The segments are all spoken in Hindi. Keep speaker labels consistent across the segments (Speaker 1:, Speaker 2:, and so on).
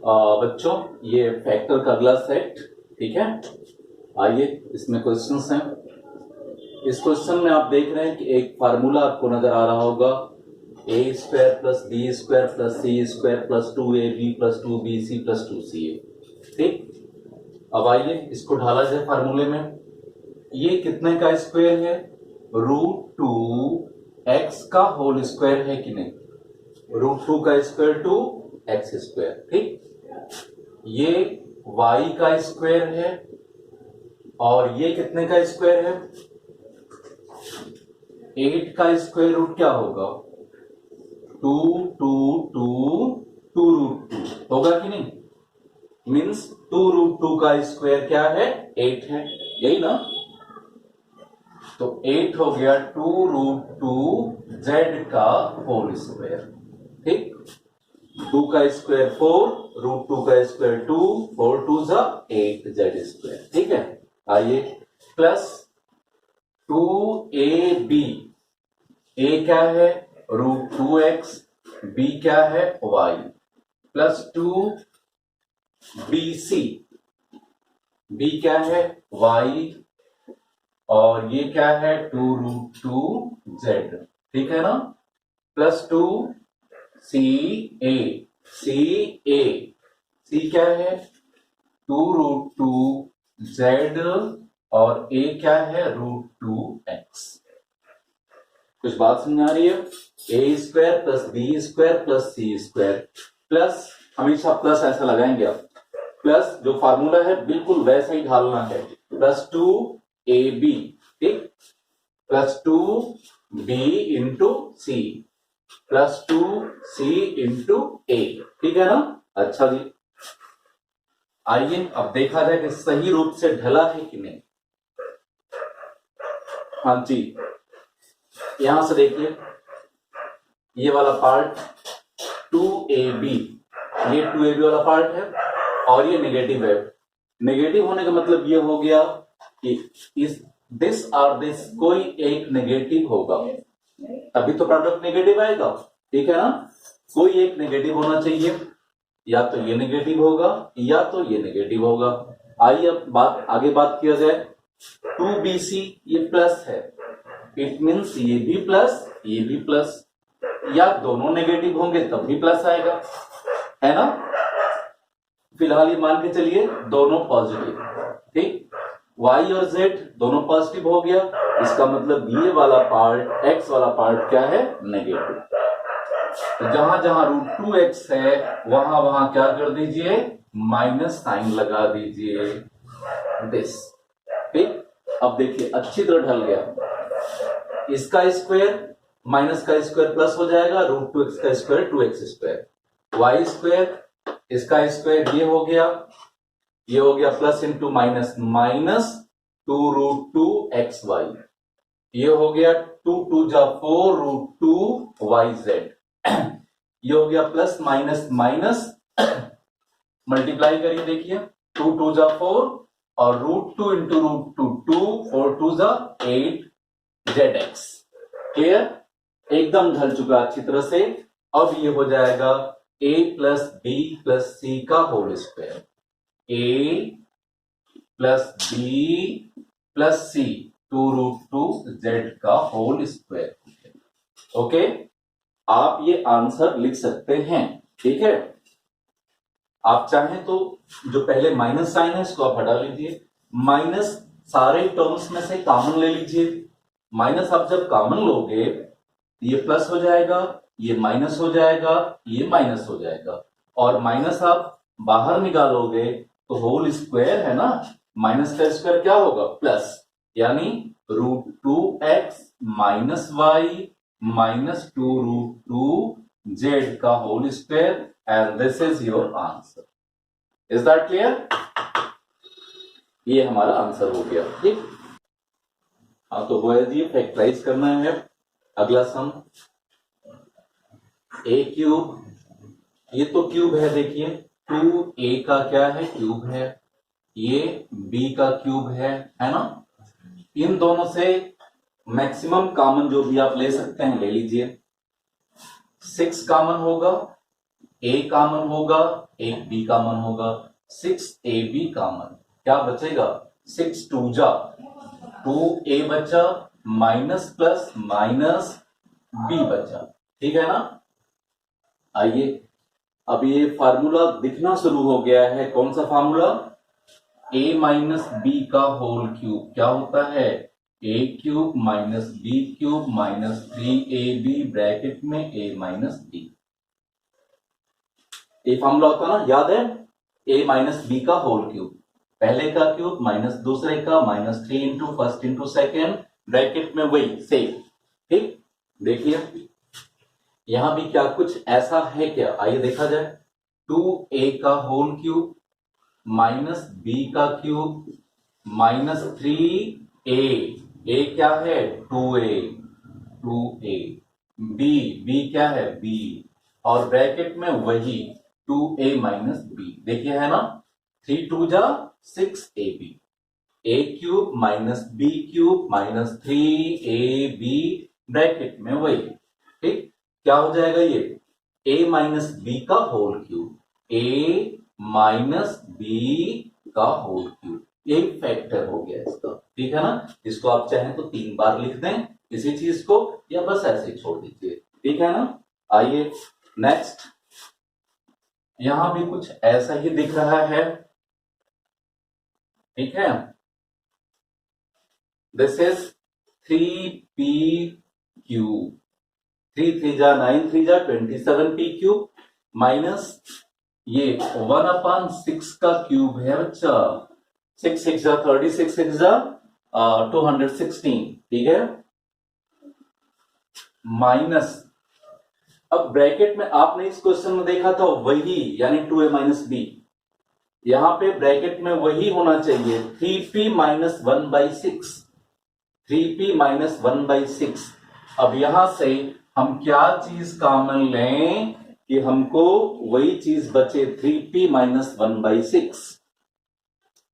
Speaker 1: बच्चों ये फैक्टर का अगला सेट, ठीक है। आइए इसमें क्वेश्चंस हैं। इस क्वेश्चन में आप देख रहे हैं कि एक फार्मूला आपको नजर आ रहा होगा, a square plus B square plus C square plus 2ab plus 2bc plus 2ca। ठीक, अब आइए इसको ढाला जाए फार्मूले में। ये कितने का स्क्वायर है? √2x का होल स्क्वायर है कि नहीं? √2 का स्क्वायर टू एक्स स्क्वायर। ठीक, ये y का स्क्वायर है और ये कितने का स्क्वायर है? 8 का स्क्वायर रूट क्या होगा? 2 होगा कि नहीं? मीन्स 2√2 का स्क्वायर क्या है? 8 है, यही ना? तो 8 हो गया 2√2 z का होल स्क्वायर। ठीक, 2 का स्क्वायर 4, √2 का स्क्वायर 2, 4 2 8 z स्क्वायर। ठीक है, आइए प्लस 2ab, a क्या है? √2x, b क्या है? y, प्लस 2bc, b क्या है? y, और ये क्या है? 2√2z। ठीक है ना? प्लस 2ca, c क्या है? 2√2z और a क्या है? √2x। कुछ बात समझ आ रही है? a square plus B square plus C square plus, हमेशा प्लस ऐसा लगाएंगे आप, प्लस जो फार्मूला है बिल्कुल वैसा ही ढालना है, प्लस 2ab, ठीक, plus 2b into C plus 2c into a। ठीक है ना? अच्छा जी, आइए अब देखा जाए कि सही रूप से ढला है कि नहीं। हाँ जी, यहां से देखिए, ये वाला पार्ट 2ab, ये 2ab वाला पार्ट है और ये नेगेटिव है। नेगेटिव होने का मतलब ये हो गया कि इस दिस और दिस कोई एक नेगेटिव होगा, तभी तो प्रोडक्ट नेगेटिव आएगा। ठीक है ना? कोई एक नेगेटिव होना चाहिए, या तो ये नेगेटिव होगा या तो ये नेगेटिव होगा। आइए अब आगे बात किया जाए। 2bc ये प्लस है, इट मीन्स ये भी प्लस ये भी प्लस, या दोनों नेगेटिव होंगे तब भी प्लस आएगा, है ना? फिलहाल ये मान के चलिए दोनों पॉजिटिव। ठीक, y और z दोनों पॉजिटिव हो गया, इसका मतलब ये वाला पार्ट, x वाला पार्ट क्या है? नेगेटिव। तो जहां जहां √2x है वहां वहां क्या कर दीजिए? माइनस साइन लगा दीजिए, दिस। ठीक, अब देखिए अच्छी तरह ढल गया। इसका स्क्वायर माइनस का स्क्वायर प्लस हो जाएगा, √2x का square 2x square, y square, इसका स्क्वायर ये हो गया plus into minus, minus 2√2xy, ये हो गया 2 2 4 √2yz, ये हो गया प्लस माइनस माइनस, मल्टीप्लाई करिए, देखिए 2 2 4 और √2 इंटू √2 2, 4 2 8zx। क्लियर? एकदम ढल चुका अच्छी तरह से। अब ये हो जाएगा a प्लस बी प्लस सी का whole square, a plus B plus C 2√2z का होल स्क्वायर। ओके, आप ये आंसर लिख सकते हैं। ठीक है, आप चाहें तो जो पहले माइनस साइन है इसको आप हटा लीजिए, माइनस सारे टर्म्स में से कॉमन ले लीजिए। माइनस आप जब कॉमन लोगे ये प्लस हो जाएगा, ये माइनस हो जाएगा, ये माइनस हो जाएगा, और माइनस आप बाहर निकालोगे तो होल स्क्वायर है ना, माइनस का स्क्वायर क्या होगा? प्लस, यानी √2x minus Y minus 2√2z का whole square, and this is your answer. Is that clear? ये हमारा आंसर हो गया। ठीक, हाँ तो बॉयज ये फैक्टराइज करना है। अगला सम, a क्यूब, ये तो क्यूब है, देखिए 2a का क्या है? क्यूब है, ये b का क्यूब है ना? इन दोनों से मैक्सिमम कॉमन जो भी आप ले सकते हैं ले लीजिए। 6 कॉमन होगा ए कॉमन होगा, एक बी कॉमन होगा, 6ab कॉमन, क्या बचेगा 6 2 जा 2a बचा, माइनस प्लस माइनस बी बचा, ठीक है ना। आइए अब ये फार्मूला दिखना शुरू हो गया है, कौन सा फार्मूला, a माइनस बी का होल क्यूब क्या होता है, a cube minus B cube minus 3ab bracket में a माइनस बी, ये फार्मूला होता है ना, याद है, a माइनस बी का होल क्यूब, पहले का क्यूब माइनस दूसरे का minus 3 into first into second bracket में वही सेम, ठीक। देखिए यहां भी क्या कुछ ऐसा है क्या, आइए देखा जाए, 2a का होल क्यूब माइनस बी का क्यूब माइनस 3a, a क्या है 2a, 2a, b क्या है b, और ब्रैकेट में वही 2a माइनस बी, देखिए है ना, 3 2 जा 6ab, a cube minus B cube minus 3ab bracket में वही, ठीक। क्या हो जाएगा ये a माइनस बी का whole cube, a minus B का होल क्यूब, एक फैक्टर हो गया इसका, ठीक है ना। इसको आप चाहें तो 3 बार लिख दें इसी चीज को, या बस ऐसे ही छोड़ दीजिए, ठीक है ना। आइए नेक्स्ट, यहां भी कुछ ऐसा ही दिख रहा है, ठीक है, दिस इज 3p क्यूब, 3 3 जा 9 3 जा 27p क्यूब माइनस ये 1/6 का क्यूब है बच्चा, 6 6 जा 36 6 जा 216, ठीक है, माइनस, अब ब्रैकेट में आपने इस क्वेश्चन में देखा था वही, यानी 2a माइनस बी, यहां पे ब्रैकेट में वही होना चाहिए 3p माइनस 1/6, 3p माइनस 1/6। अब यहां से हम क्या चीज कॉमन लें कि हमको वही चीज बचे 3p माइनस 1/6,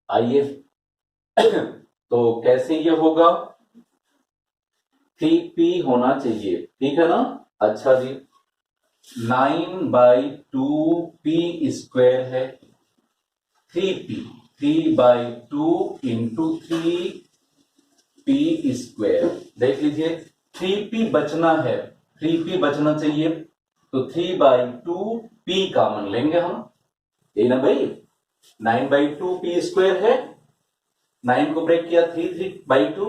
Speaker 1: आइए तो कैसे ये होगा, 3p होना चाहिए, ठीक है ना। अच्छा जी, 9/2p स्क्वायर है, 3p 3/2 इंटू 3p स्क्वायर, देख लीजिए 3p बचना है, 3p बचना चाहिए, तो 3/2p कॉमन लेंगे हम, ये ना भाई, 9/2p स्क्वायर है, 9 को ब्रेक किया 3/2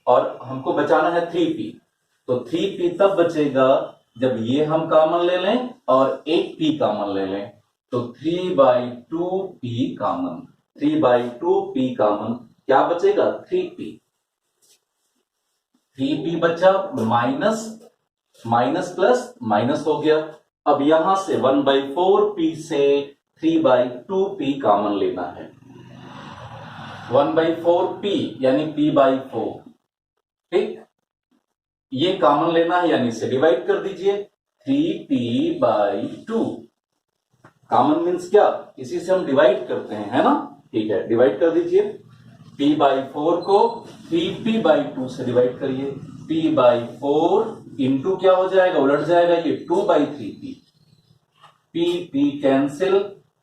Speaker 1: और हमको बचाना है 3p, तो 3p तब बचेगा जब ये हम कॉमन ले लें और एक p कॉमन ले लें, तो 3/2p कॉमन, 3/2p कॉमन, क्या बचेगा 3p, 3p बचा, माइनस माइनस प्लस माइनस हो गया, अब यहां से 1/4p से 3/2p कॉमन लेना है, 1/4p यानी p/4, ठीक, ये कॉमन लेना है यानी इसे डिवाइड कर दीजिए, 3p/2, कॉमन मीन्स क्या, इसी से हम डिवाइड करते हैं, है ना, ठीक है, डिवाइड कर दीजिए, p/4 को 3p/2 से डिवाइड करिए, p/4 इंटू क्या हो जाएगा, उलट जाएगा ये 2/3p, p कैंसिल,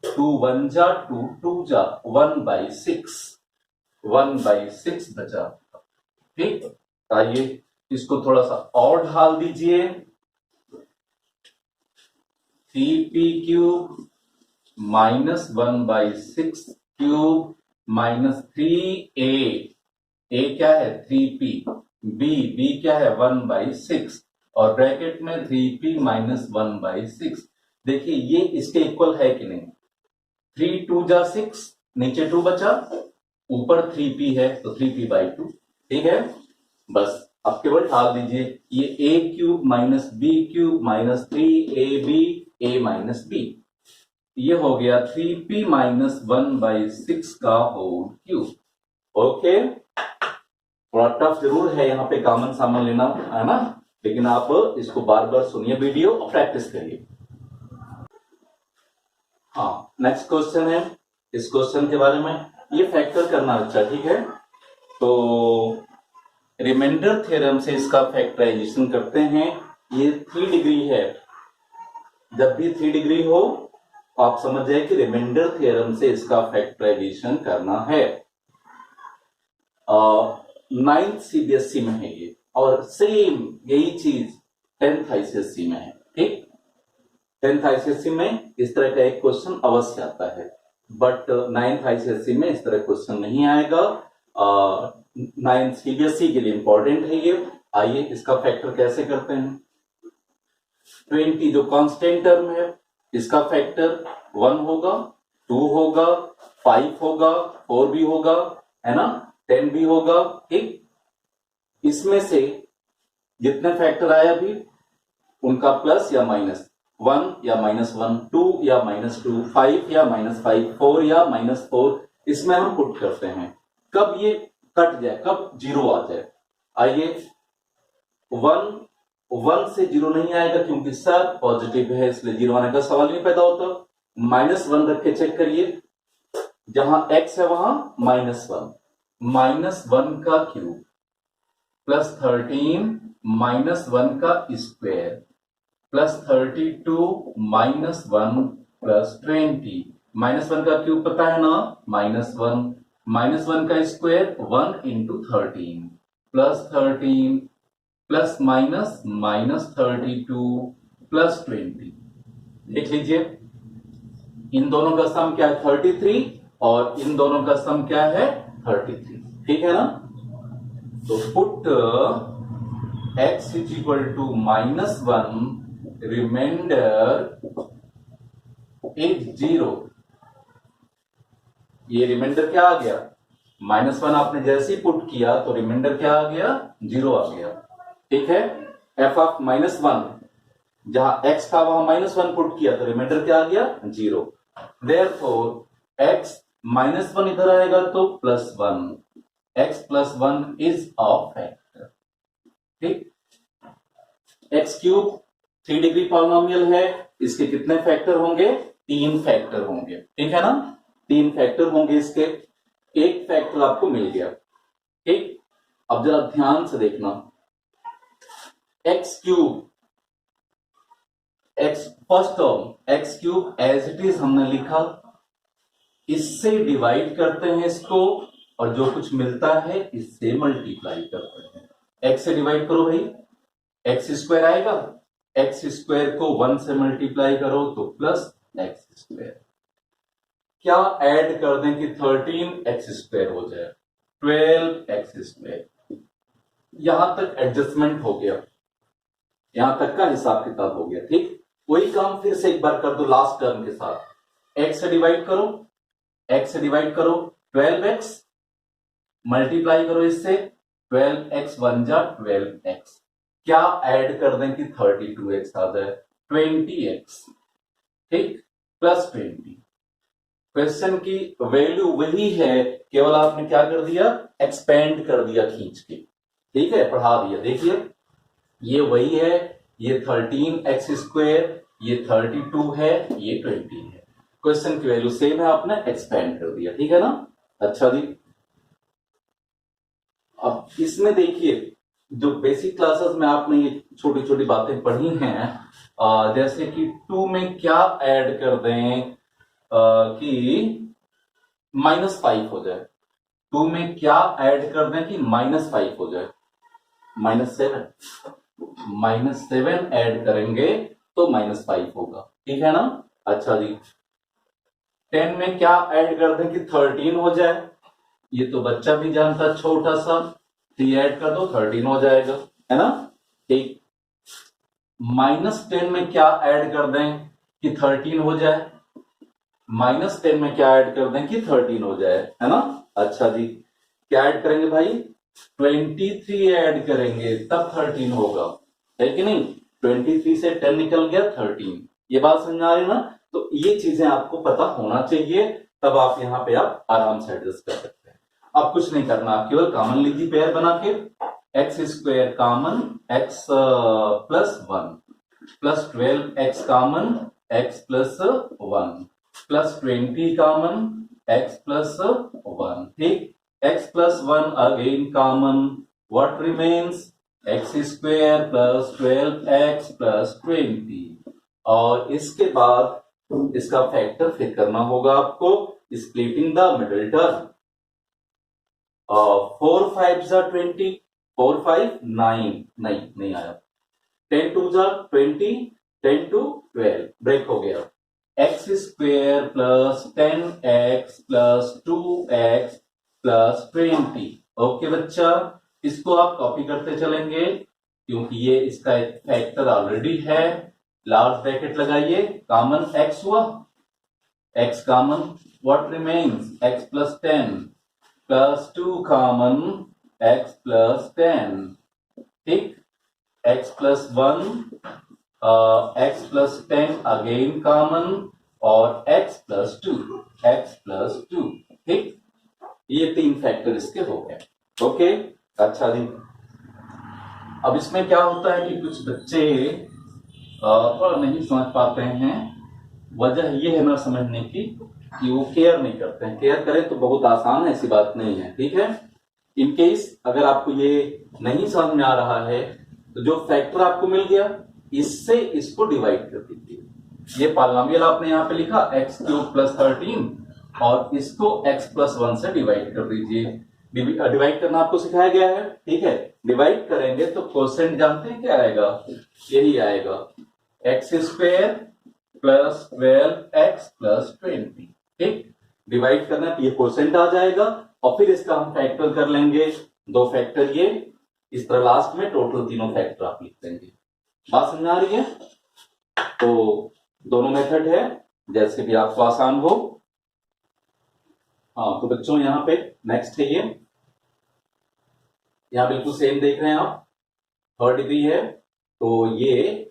Speaker 1: 2 1 जा 2 2 जा 1/6, 1/6 बचा, ठीक। आइए इसको थोड़ा सा और ढाल दीजिए, 3p cube minus 1/6 cube minus 3a, a क्या है 3p, b क्या है 1/6 और ब्रैकेट में 3p माइनस 1/6, देखिए ये इसके इक्वल है कि नहीं, 3 2 जा 6, नीचे 2 बचा, ऊपर 3p है तो 3p/2, ठीक है, बस अब केवल ढाल दीजिए, ये a cube minus b cube minus 3ab a minus b, ये हो गया 3p माइनस 1/6 का होल क्यूब, ओके। थोड़ा टफ जरूर है यहाँ पे कॉमन सामान लेना, है ना, लेकिन आप इसको बार बार सुनिए वीडियो और प्रैक्टिस करिए। हाँ नेक्स्ट क्वेश्चन है, इस क्वेश्चन के बारे में, ये फैक्टर करना अच्छा, ठीक है, तो रिमाइंडर थ्योरम से इसका फैक्टराइजेशन करते हैं, ये 3 डिग्री है, जब भी 3 डिग्री हो तो आप समझ जाए कि रिमाइंडर थ्योरम से इसका फैक्टराइजेशन करना है। 9th सीबीएसई में है ये, और सेम यही चीज 10th आईसीएसई में है। ठीक, 10th आईसीएसई में इस तरह का एक क्वेश्चन अवश्य आता है, बट 9th आईसीएसई में इस तरह क्वेश्चन नहीं आएगा। 9th सीबीएसई के लिए इंपॉर्टेंट है ये। आइए इसका फैक्टर कैसे करते हैं। 20 जो कांस्टेंट टर्म है, इसका फैक्टर 1 होगा, 2 होगा, 5 होगा, 4 भी होगा, है ना, 10 भी होगा। ठीक, इसमें से जितने फैक्टर आया अभी उनका प्लस या माइनस, 1 या -1, 2 या -2, 5 या -5, 4 या -4, इसमें हम पुट करते हैं। कब ये कट जाए, कब 0 आ जाए। आइए 1 से 0 नहीं आएगा क्योंकि सब पॉजिटिव है, इसलिए 0 आने का सवाल नहीं पैदा होता। -1 रख के चेक करिए, जहां x है वहां -1, -1 का क्यूब प्लस 13 -1 का स्क्वायर प्लस 32 -1 प्लस 20। -1 का क्यूब पता है ना, -1, -1 का square 1 into 13 plus 13 plus minus -32 plus 20। देख लीजिए, इन दोनों का सम क्या है 33, और इन दोनों का सम क्या है 33। ठीक है ना, तो put x is equal to -1, reminder is 0। ये रिमाइंडर क्या आ गया, -1 आपने जैसे ही पुट किया तो रिमाइंडर क्या आ गया, 0 आ गया। ठीक है, f ऑफ -1, जहां x था वहां -1 पुट किया तो रिमाइंडर क्या आ गया, 0। देयरफॉर x -1 इधर आएगा तो +1, x + 1 इज अ फैक्टर। ठीक, x क्यूब 3 डिग्री पॉलिनोमियल है, इसके कितने फैक्टर होंगे, 3 फैक्टर होंगे। ठीक है ना, 3 फैक्टर होंगे इसके, एक फैक्टर आपको मिल गया। ठीक, अब जरा ध्यान से देखना, x cube, x first term x cube as it is हमने लिखा, इससे डिवाइड करते हैं इसको, और जो कुछ मिलता है इससे मल्टीप्लाई करते हैं। x से डिवाइड करो भाई, एक्स स्क्वायर आएगा, एक्स स्क्वायर को 1 से मल्टीप्लाई करो तो प्लस एक्स स्क्वायर। क्या ऐड कर दें कि 13 एक्स स्क्वायर हो जाए, 12 एक्स स्क्वायर। यहां तक एडजस्टमेंट हो गया, यहां तक का हिसाब किताब हो गया। ठीक, वही काम फिर से एक बार कर दो लास्ट टर्म के साथ। एक्स से डिवाइड करो, एक्स से डिवाइड करो 12x, मल्टीप्लाई करो इससे 12x 1 जा 12x। क्या ऐड कर दें कि 32x आ जाए, 20x। ठीक, प्लस 20। क्वेश्चन की वैल्यू वही है, केवल आपने क्या कर दिया, एक्सपेंड कर दिया खींच के। ठीक है, पढ़ा दिया। देखिए ये वही है, ये 13x स्क्वायर, ये 32 है, ये 20 है। क्वेश्चन की वैल्यू सेम है, आपने एक्सपेंड कर दिया। ठीक है ना, अच्छा जी। अब इसमें देखिए, जो बेसिक क्लासेस में आपने ये छोटी छोटी बातें पढ़ी हैं, जैसे कि 2 में क्या ऐड कर दें कि -5 हो जाए। 2 में क्या ऐड कर दें कि -5 हो जाए, -7 ऐड करेंगे तो -5 होगा। ठीक है ना, अच्छा जी। 10 में क्या ऐड कर दें कि 13 हो जाए, ये तो बच्चा भी जानता, छोटा सा 3 ऐड कर दो 13 हो जाएगा, है ना। ठीक, -10 में क्या ऐड कर दें कि 13 हो जाए, -10 में क्या ऐड कर दें कि 13 हो जाए, है ना। अच्छा जी, क्या ऐड करेंगे भाई, 23 ऐड करेंगे तब 13 होगा, है कि नहीं। 23 से 10 निकल गया 13, ये बात समझ आ रही ना। तो ये चीजें आपको पता होना चाहिए, तब आप यहां पे आप आराम से एडजस्ट कर सकते हैं। अब कुछ नहीं करना, आप केवल कॉमन लीजिए पेयर बना के, x square common x + 1 plus 12x common x + 1 plus 20 common x + 1। ठीक, x + 1 again common, what remains, x square + 12x + 20 और इसके बाद इसका फैक्टर फिर करना होगा आपको, स्प्लिटिंग द मिडिल टर्म। 4 5 जा 20, 4 5 9, नहीं आया। 10 2 जा 20, 10 2 12, ब्रेक हो गया। X square plus 10x plus 2x plus 20। Okay बच्चा, इसको आप कॉपी करते चलेंगे क्योंकि ये इसका एक फैक्टर ऑलरेडी है। लार्ज ब्रैकेट लगाइए, कॉमन x हुआ, x common, what remains x plus 10 plus 2 common x plus 10, ठीक। x plus 1, x plus 10 again common और x प्लस 2, ठीक। ये 3 फैक्टर इसके हो गए। ओके, अच्छा जी। अब इसमें क्या होता है कि कुछ बच्चे थोड़ा नहीं समझ पाते हैं। वजह ये है ना समझने की कि वो केयर नहीं करते हैं। केयर करें तो बहुत आसान है, ऐसी बात नहीं है, ठीक है। इन केस अगर आपको ये नहीं समझ में आ रहा है तो जो फैक्टर आपको मिल गया इससे इसको डिवाइड कर दीजिए। ये पॉलिनोमियल आपने यहाँ पे लिखा x³ प्लस 13 और इसको x प्लस 1 से डिवाइड कर दीजिए। डिवाइड करना आपको सिखाया गया है, ठीक है। डिवाइड करेंगे तो कोसेंट जानते हैं क्या आएगा, यही आएगा x² प्लस 12x प्लस 20, ठीक। डिवाइड करना तो ये कोसेंट आ जाएगा और फिर इसका हम फैक्टर कर लेंगे, 2 फैक्टर ये, इस तरह लास्ट में टोटल तीनों फैक्टर आप लिख देंगे। बात समझ आ रही है? तो दोनों मेथड है, जैसे भी आपको आसान हो। हाँ तो बच्चों यहाँ पे नेक्स्ट है ये, यहाँ बिल्कुल सेम देख रहे हैं आप, 3rd डिग्री है तो ये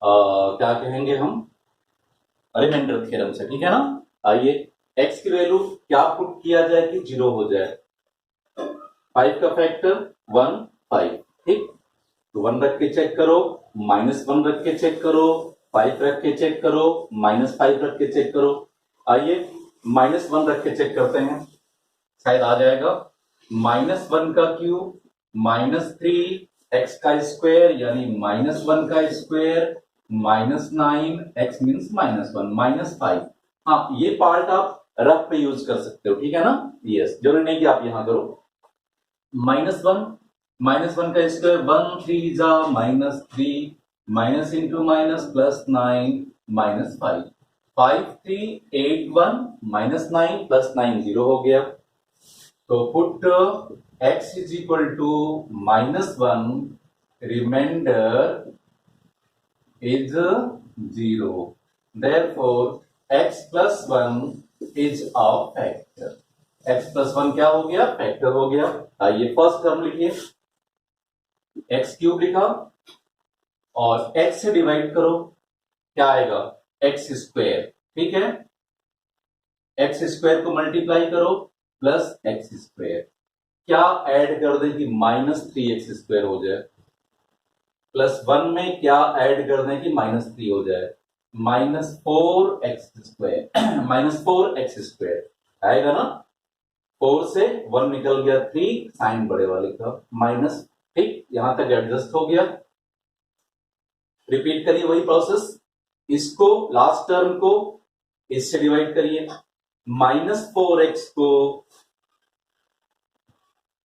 Speaker 1: क्या कहेंगे हम, रिमाइंडर थ्योरम से, ठीक है ना। आइए x की वैल्यू क्या पुट किया जाए कि 0 हो जाए। 5 का फैक्टर 1 5, ठीक। तो 1 रख के चेक करो, -1 रख के चेक करो, 5 रख के चेक करो, -5 रख के चेक करो। आइए -1 रख के चेक करते हैं, शायद आ जाएगा। -1 का क्यूब -3x का स्क्वायर यानी -1 का स्क्वायर -9, x मीन्स -1, -5। हाँ ये पार्ट आप रफ पे यूज कर सकते हो, ठीक है ना। यस, जरूरी नहीं कि आप यहां करो। -1 का स्क्वायर 1 3 जा -3, minus into minus plus 9 -5, 5 3 8 1 -9 plus 9 0 हो गया। तो put x is equal to -1, reminder is 0, therefore x plus 1 is a factor। x plus 1 क्या हो गया, फैक्टर हो गया। आइए फर्स्ट टर्म लिखिए, x³ लिखा और x से डिवाइड करो, क्या आएगा x², ठीक है। x² को मल्टीप्लाई करो प्लस x², क्या ऐड कर दें कि -3x² हो जाए, प्लस 1 में क्या ऐड कर दें कि -3 हो जाए, -4x² आएगा ना। 4 से 1 निकल गया, 3 साइन बड़े वाले का माइनस, ठीक। यहां तक एडजस्ट हो गया। रिपीट करिए वही प्रोसेस, इसको लास्ट टर्म को इससे डिवाइड करिए, -4x को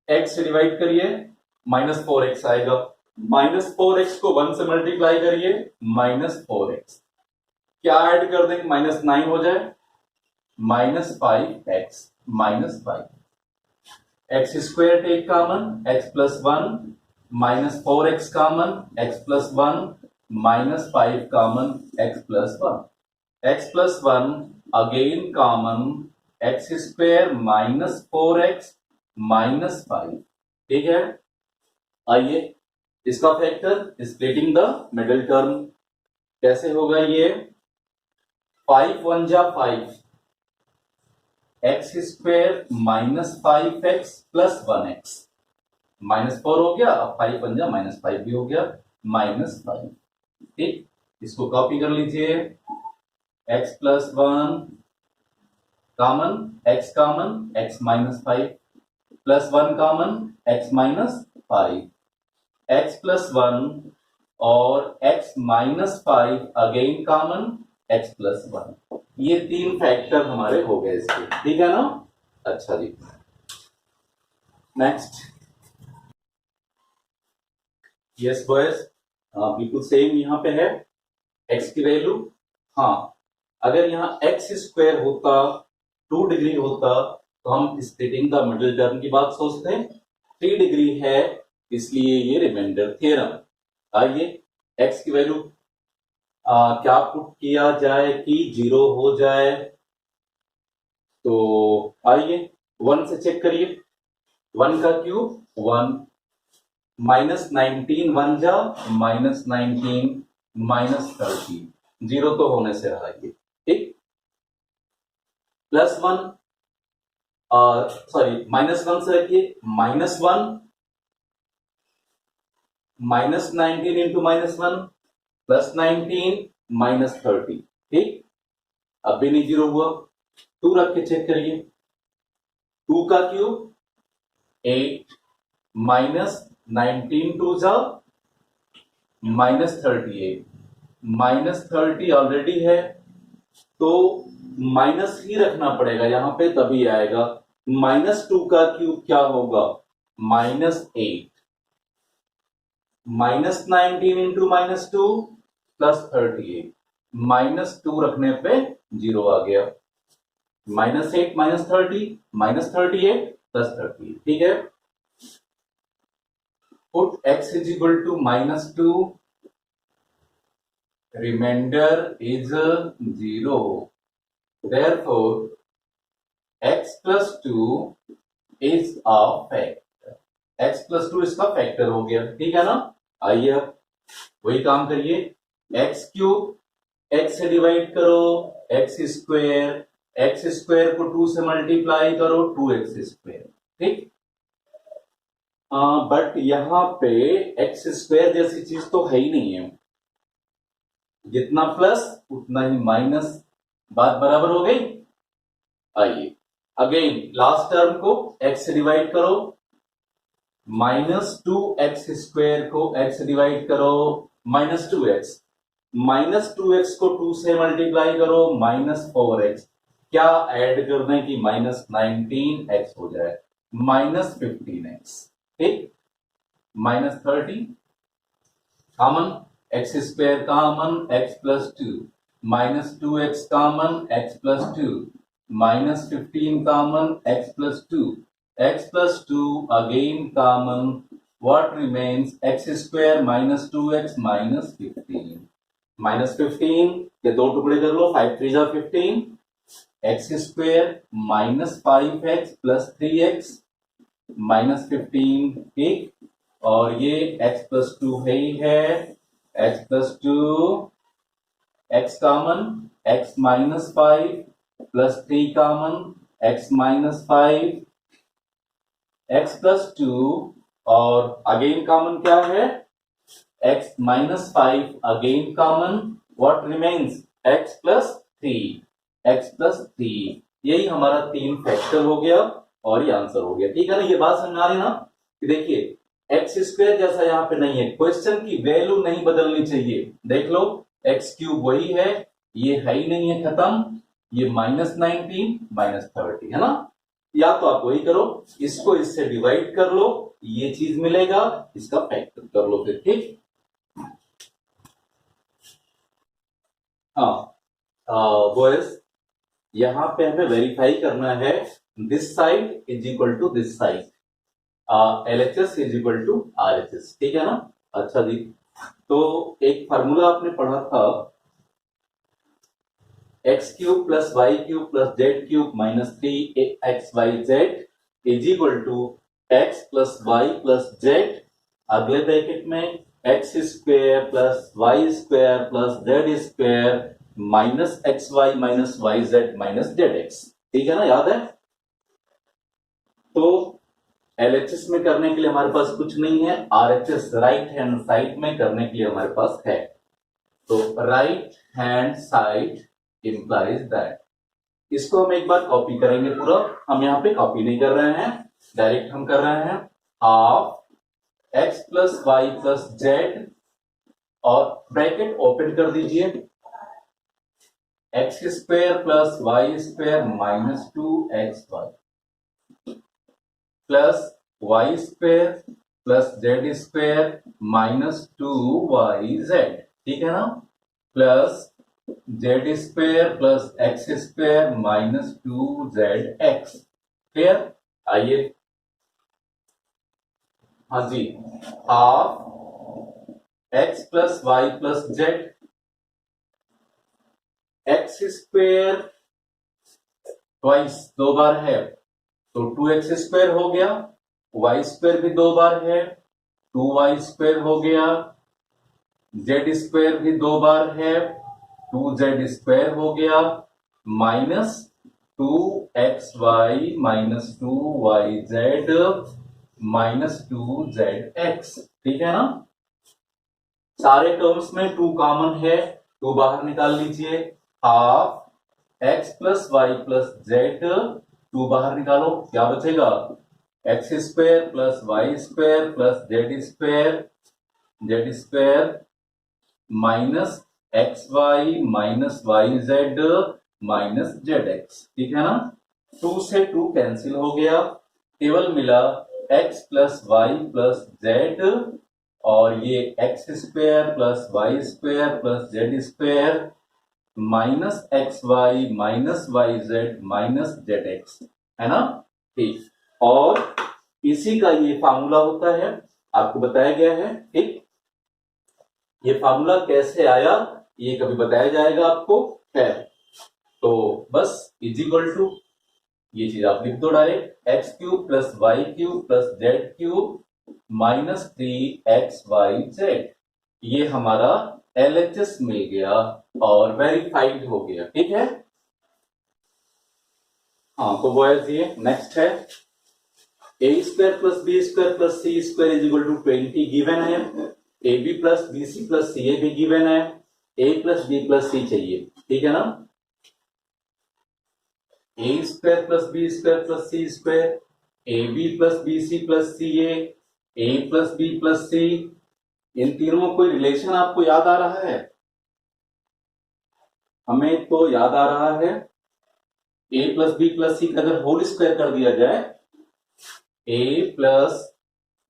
Speaker 1: x से डिवाइड करिए, -4x आएगा। -4x को 1 से मल्टीप्लाई करिए, -4x, क्या ऐड कर दें -9 हो जाए, -5x, -5, x² take common, x plus 1, -4x common, x plus 1, -5 common, x plus 1, x plus 1 again common, x² -4x -5, ठीक है। आइए इसका factor splitting the middle term कैसे होगा, ये 5 1 जा 5, x² -5x प्लस 1x, -4 हो गया, अब 5 1 जा -5 भी हो गया, -5, ठीक। इसको कॉपी कर लीजिए, x plus 1 common, x common, x -5 plus 1 common, x -5, x plus 1 और x -5 अगेन कॉमन, x +1। ये 3 फैक्टर हमारे हो गए इसके, ठीक है ना। अच्छा जी, नेक्स्ट। यस बॉयज, बिल्कुल सेम यहां पे है। x की वैल्यू, हाँ, अगर यहाँ x² होता, 2 डिग्री होता, तो हम स्प्लिटिंग द मिडिल टर्म की बात सोचते हैं। 3 डिग्री है, इसलिए ये रिमाइंडर थ्योरम। आइए x की वैल्यू क्या पुट किया जाए कि 0 हो जाए, तो आइए 1 से चेक करिए। 1 का क्यूब 1, -19 1 जा -19 -30, 0 तो होने से रहा ये, ठीक। +1, सॉरी -1 से रखिए, -1 -19 इंटू -1 +19 -30, ठीक। अब भी नहीं 0 हुआ, 2 रख के चेक करिए। 2 का क्यूब 8, -19 2 जा -38, -30 ऑलरेडी है, तो माइनस ही रखना पड़ेगा यहां पे, तभी आएगा। -2 का क्यूब क्या होगा, -8, -19 इंटू -2 +38, -2 रखने पे 0 आ गया। -8 -30 -38 +38, ठीक है। Put x is equal to -2, reminder is 0, therefore x + 2 is a factor. x + 2 इसका फैक्टर हो गया, ठीक है ना। आइए अब वही काम करिए। x³ x से डिवाइड करो, x² को 2 से मल्टीप्लाई करो, 2x², ठीक। बट यहां पे x² जैसी चीज तो है ही नहीं है, जितना प्लस उतना ही माइनस, बात बराबर हो गई। आइए अगेन लास्ट टर्म को x से डिवाइड करो, -2x² को x से डिवाइड करो, -2x, -2x को 2 से मल्टीप्लाई करो, -4x, क्या ऐड कर दें कि -19x हो जाए, -15x, ठीक। -30 common, x² common, x + 2, -2x common, x + 2, -15 common, x + 2, x + 2 again common, what remains, x² -2x -15, -15 के 2 टुकड़े कर लो, 5 3 जा 15, x² -5x + 3x -15, ठीक। और ये x + 2 है ही है, x + 2, x common, x -5 + 3 common, x -5, x + 2 और अगेन कॉमन क्या है, x -5 again common, what remains, x + 3, x + 3, यही हमारा 3 फैक्टर हो गया और ये आंसर हो गया, ठीक है ना। ये बात समझ आ रही ना कि देखिए x² जैसा यहाँ पे नहीं है, क्वेश्चन की वैल्यू नहीं बदलनी चाहिए। देख लो x³ वही है, ये है ही नहीं है, खत्म। ये -19 -30 है ना, या तो आप वही करो, इसको इससे डिवाइड कर लो, ये चीज मिलेगा, इसका फैक्टर कर लो फिर, ठीक। हाँ बॉयज, यहां पे हमें वेरीफाई करना है, this side is equal to this side, LHS is equal to RHS, ठीक है ना। अच्छा जी, तो एक फार्मूला आपने पढ़ा था, x³ + y³ + z³ -3xyz is equal to x + y + z, अगले ब्रैकेट में x² + y² + z² -xy -yz -zx, ठीक है ना, याद है। तो LHS में करने के लिए हमारे पास कुछ नहीं है, RHS राइट हैंड साइड में करने के लिए हमारे पास है। तो right hand side implies that, इसको हम एक बार कॉपी करेंगे पूरा, हम यहाँ पे कॉपी नहीं कर रहे हैं, डायरेक्ट हम कर रहे हैं, हाफ x + y + z और ब्रैकेट ओपन कर दीजिए, x square plus Y square minus 2xy plus Y square plus Z square minus 2yz, ठीक है ना, plus Z square plus x square minus 2zx। Clear? आइए, हाँ जी, half x plus Y plus z, x square twice दो बार है तो 2x स्क्वायर हो गया, वाई स्क्वायर भी दो बार है 2y स्क्वायर हो गया, जेड स्क्वायर भी दो बार है 2z स्क्वायर हो गया, minus 2xy minus 2yz minus 2zx, ठीक है ना। सारे टर्म्स में 2 कॉमन है, 2 बाहर निकाल लीजिए, half x plus Y plus Z, 2 बाहर निकालो, क्या बचेगा, X square plus Y square plus Z square minus X Y minus Y Z minus Z X, ठीक है ना। 2 से 2 कैंसिल हो गया, केवल मिला X plus Y plus Z, और ये X square plus Y square plus Z square minus X Y minus Y Z minus Z X, है ना, ठीक। और इसी का ये फार्मूला होता है, आपको बताया गया है, ठीक। ये फार्मूला कैसे आया ये कभी बताया जाएगा आपको, है। तो बस इज इक्वल टू, ये चीज आप लिख दो direct, X cube plus Y cube plus Z cube minus 3xyz, ये हमारा LHS मिल गया और वेरीफाइड हो गया, ठीक है। हाँ, तो बॉयज ये नेक्स्ट है, a square plus B square plus C square is equal to 20 given है, a b plus b c plus C a भी गिवन है, a plus B plus c चाहिए, ठीक है ना। A square plus B square plus C square, a b plus b c plus C a plus B plus c, इन तीनों में कोई रिलेशन आपको याद आ रहा है? हमें तो याद आ रहा है, ए प्लस बी प्लस सी का अगर होल स्क्वायर कर दिया जाए, ए प्लस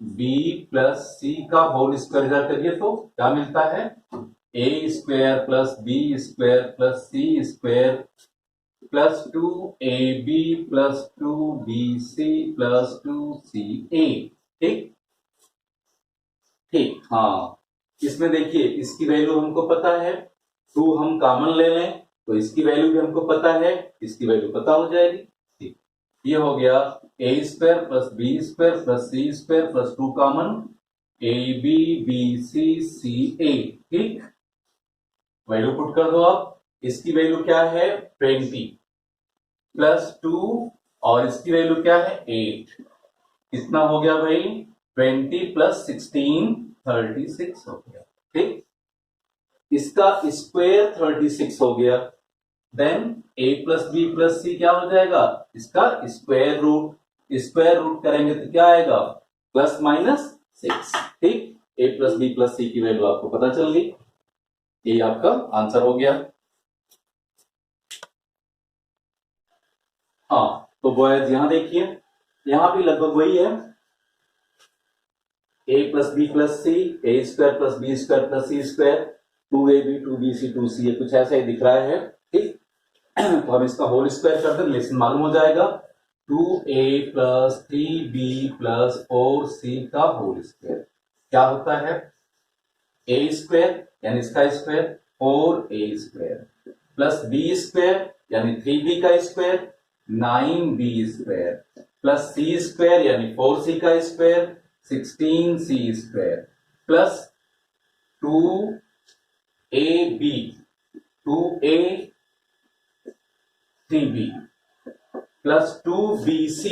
Speaker 1: बी प्लस सी का होल स्क्वायर इधर करिए तो क्या मिलता है, a square plus B square plus C square plus 2ab plus 2bc plus 2ca, ठीक ठीक। हाँ, इसमें देखिए इसकी वैल्यू हमको पता है, 2 हम कॉमन ले लें तो इसकी वैल्यू भी हमको पता है, इसकी वैल्यू पता हो जाएगी, ठीक। ये हो गया a square plus B square plus C square plus 2 common, a b b c c a, ठीक। वैल्यू पुट कर दो आप, इसकी वैल्यू क्या है 20 प्लस 2 और इसकी वैल्यू क्या है 8, कितना हो गया भाई 20 प्लस 16 36 हो गया, ठीक। इसका स्क्वायर 36 हो गया, then a plus B plus c क्या हो जाएगा, इसका स्क्वायर रूट करेंगे तो क्या आएगा प्लस माइनस 6, ठीक। a प्लस बी प्लस सी की वैल्यू आपको पता चल गई, ये आपका आंसर हो गया। हाँ, तो बॉयज यहां देखिए, यहां भी लगभग वही है, a plus B plus C, A square plus B square plus C square, 2ab 2bc 2ca, कुछ ऐसा ही दिख रहा है, ठीक। तो हम इसका होल स्क्वायर करते हैं, रिलेशन मालूम हो जाएगा, 2a plus 3b plus 4c का होल स्क्वायर क्या होता है, a स्क्वायर यानी इसका square 4a square plus b square यानी 3b का square 9b square plus c square यानी 4c का square 16c square plus 2ab 2a 3b plus 2bc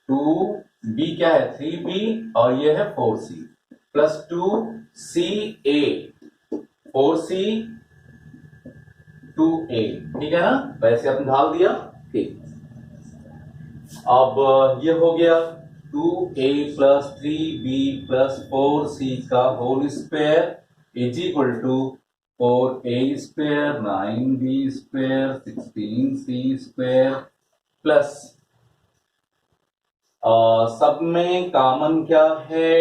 Speaker 1: 2b क्या है 3b और ये है 4c plus 2ca 4c 2a, ठीक है ना, वैसे आपने ढाल दिया, ठीक। अब ये हो गया 2a plus 3b plus 4c का whole square is equal to 4a² 9b² 16c² plus सब में कॉमन क्या है?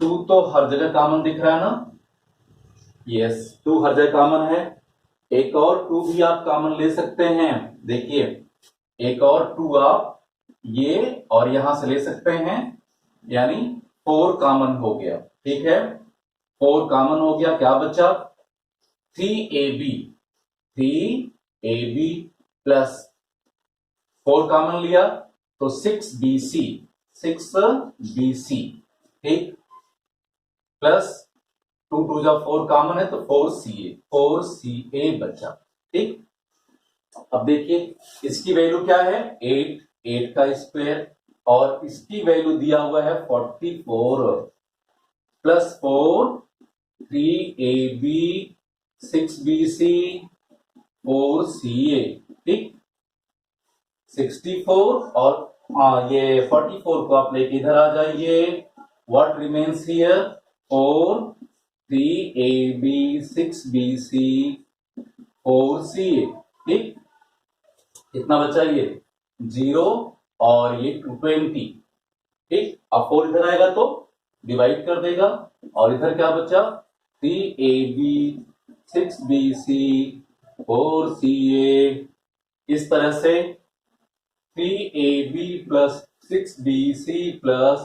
Speaker 1: 2 तो हर जगह कॉमन दिख रहा है ना? यस, 2 हर जगह कॉमन है। एक और 2 भी आप कॉमन ले सकते हैं। देखिए, एक और 2 आप ये और यहां से ले सकते हैं, यानी 4 कॉमन हो गया। ठीक है, 4 कॉमन हो गया। क्या बचा? 3ab 3ab प्लस 4 कॉमन लिया तो 6bc 6bc। ठीक, प्लस 2 2 जा 4 कॉमन है तो 4ca बचा। ठीक, अब देखिए इसकी वैल्यू क्या है? 8 का स्क्वायर, और इसकी वैल्यू दिया हुआ है 44 प्लस 4 3ab 6bc 4ca। ठीक, 64 और ये 44 को आप लेके इधर आ जाइए। What remains here? 4 3ab 6bc 4ca। ठीक, कितना बचा? ये 0 और ये 20। ठीक, अब 4 इधर आएगा तो डिवाइड कर देगा, और इधर क्या बचा? 3ab 6bc 4ca। इस तरह से 3ab plus 6bc plus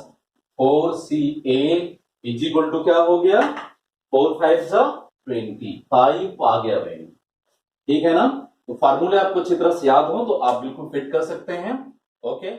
Speaker 1: 4ca is equal to क्या हो गया? 4 5 जा 25 आ गया वैल्यू। ठीक है ना? तो फार्मूले आपको अच्छी तरह से याद हो तो आप बिल्कुल फिट कर सकते हैं। ओके।